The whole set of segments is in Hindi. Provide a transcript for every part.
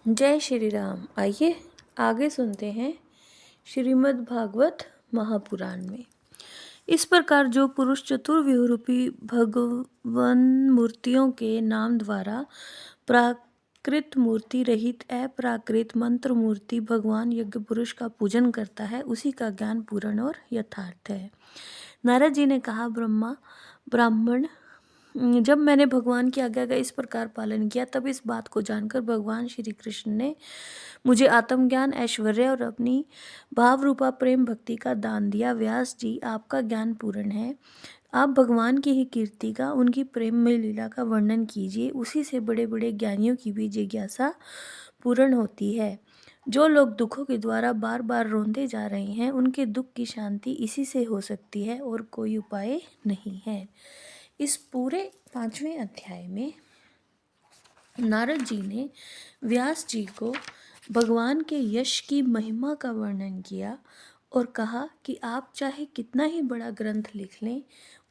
जय श्री राम। आइए आगे सुनते हैं श्रीमद् भागवत महापुराण में। इस प्रकार जो पुरुष चतुर्व्यूह रूपी भगवन मूर्तियों के नाम द्वारा प्राकृत मूर्ति रहित अप्राकृत मंत्र मूर्ति भगवान यज्ञ पुरुष का पूजन करता है, उसी का ज्ञान पूर्ण और यथार्थ है। नारद जी ने कहा, ब्राह्मण, जब मैंने भगवान की आज्ञा का इस प्रकार पालन किया, तब इस बात को जानकर भगवान श्री कृष्ण ने मुझे आत्मज्ञान, ऐश्वर्य और अपनी भाव रूपा प्रेम भक्ति का दान दिया। व्यास जी, आपका ज्ञान पूर्ण है, आप भगवान की ही कीर्ति का, उनकी प्रेम में लीला का वर्णन कीजिए। उसी से बड़े बड़े ज्ञानियों की भी जिज्ञासा पूर्ण होती है। जो लोग दुखों के द्वारा बार बार रोंदे जा रहे हैं, उनके दुख की शांति इसी से हो सकती है और कोई उपाय नहीं है। इस पूरे 5वें अध्याय में नारद जी ने व्यास जी को भगवान के यश की महिमा का वर्णन किया और कहा कि आप चाहे कितना ही बड़ा ग्रंथ लिख लें,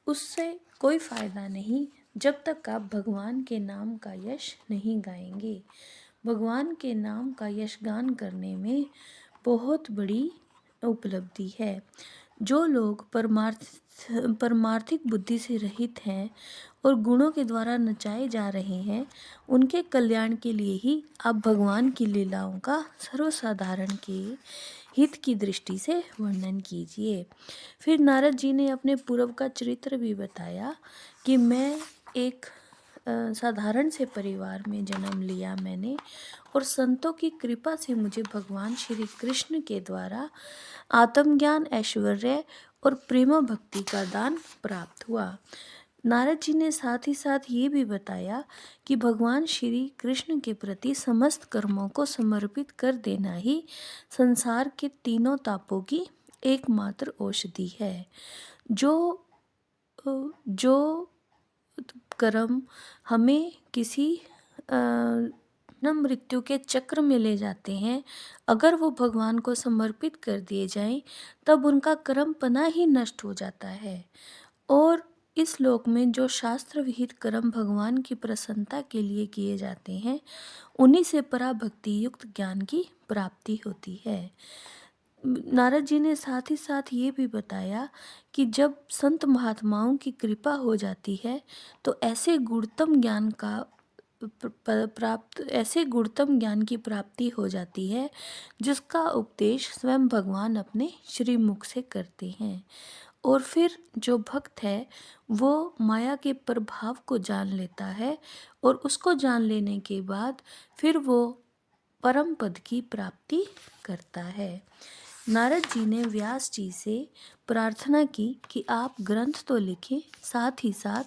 उससे कोई फायदा नहीं जब तक आप भगवान के नाम का यश नहीं गाएंगे। भगवान के नाम का यश गान करने में बहुत बड़ी उपलब्धि है। जो लोग परमार्थिक बुद्धि से रहित हैं और गुणों के द्वारा नचाए जा रहे हैं, उनके कल्याण के लिए ही आप भगवान की लीलाओं का सर्वसाधारण के हित की दृष्टि से वर्णन कीजिए। फिर नारद जी ने अपने पूर्व का चरित्र भी बताया कि मैं एक साधारण से परिवार में जन्म लिया मैंने, और संतों की कृपा से मुझे भगवान श्री कृष्ण के द्वारा आत्मज्ञान, ऐश्वर्य और प्रेम भक्ति का दान प्राप्त हुआ। नारद जी ने साथ ही साथ ये भी बताया कि भगवान श्री कृष्ण के प्रति समस्त कर्मों को समर्पित कर देना ही संसार के तीनों तापों की एकमात्र औषधि है। जो कर्म हमें किसी न मृत्यु के चक्र में ले जाते हैं, अगर वो भगवान को समर्पित कर दिए जाएं, तब उनका कर्म पना ही नष्ट हो जाता है। और इस लोक में जो शास्त्र विहित कर्म भगवान की प्रसन्नता के लिए किए जाते हैं, उन्हीं से पराभक्ति युक्त ज्ञान की प्राप्ति होती है। नारद जी ने साथ ही साथ ये भी बताया कि जब संत महात्माओं की कृपा हो जाती है, तो ऐसे गुणतम ज्ञान की प्राप्ति हो जाती है जिसका उपदेश स्वयं भगवान अपने श्रीमुख से करते हैं। और फिर जो भक्त है वो माया के प्रभाव को जान लेता है, और उसको जान लेने के बाद फिर वो परम पद की प्राप्ति करता है। नारद जी ने व्यास जी से प्रार्थना की कि आप ग्रंथ तो लिखें, साथ ही साथ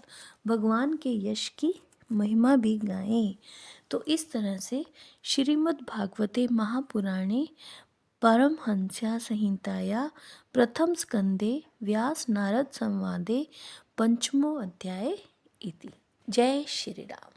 भगवान के यश की महिमा भी गाएं। तो इस तरह से श्रीमद् भागवते महापुराणे परमहंस्या संहिताया प्रथम स्कंदे व्यास नारद संवादे पंचमो अध्याय इति। जय श्री राम।